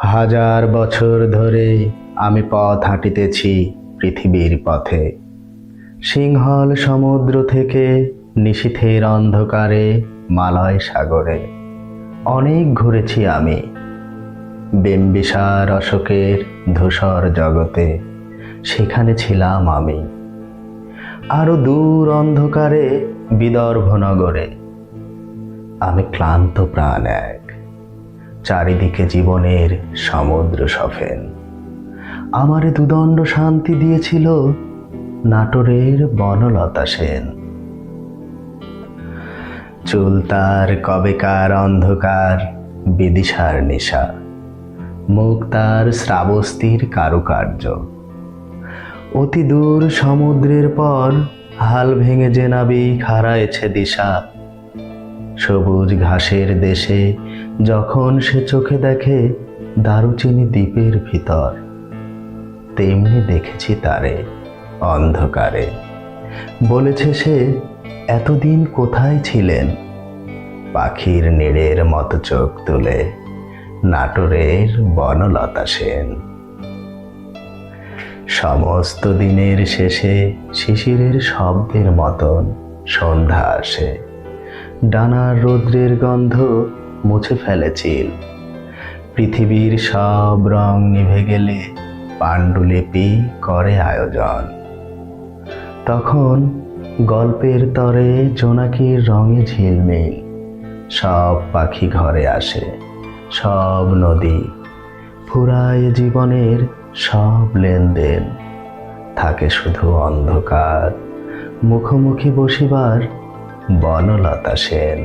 হাজার বছর ধরে আমি পথ হাঁটিতেছি পৃথিবীর পথে। সিংহল সমুদ্র থেকে নিশীথের অন্ধকারে মালয় সাগরে অনেক ঘুরেছি আমি। বিম্বিসার অশোকের ধূসর জগতে সেখানে ছিলাম আমি। আরো দূর অন্ধকারে বিদর্ভ নগরে আমি ক্লান্ত প্রাণ এক, চারিদিকে জীবনের সমুদ্র সফেন। আমারে দুদণ্ড শান্তি দিয়েছিল নাটোরের বনলতা সেন। চুল তার কবেকার অন্ধকার বিদিশার নেশা, মুখ তার শ্রাবস্তির কারুকার্য। অতি দূর সমুদ্রের পর হাল ভেঙে যে নাবিক হারায়েছে দিশা, সবুজ ঘাসের দেশে যখন সে চোখে দেখে দারুচিনি দ্বীপের ভিতর, তেমনি দেখেছি তারে অন্ধকারে। বলেছে সে, এতদিন কোথায় ছিলেন? পাখির নীড়ের মতো চোখ তুলে নাটোরের বনলতা সেন। সমস্ত দিনের শেষে শিশিরের শব্দের মতন সন্ধ্যা আসে। ডানার রৌদ্রের গন্ধ মুছে ফেলে চিল। পৃথিবীর সব রং নিভে গেলে পাণ্ডুলিপি করে আয়োজন। তখন গল্পের তরে জোনাকির রঙে ঝিলমিল। সব পাখি ঘরে আসে, সব নদী ফুরায় জীবনের সব লেনদেন। থাকে শুধু অন্ধকার, মুখোমুখি বসিবার বনলতা সেন।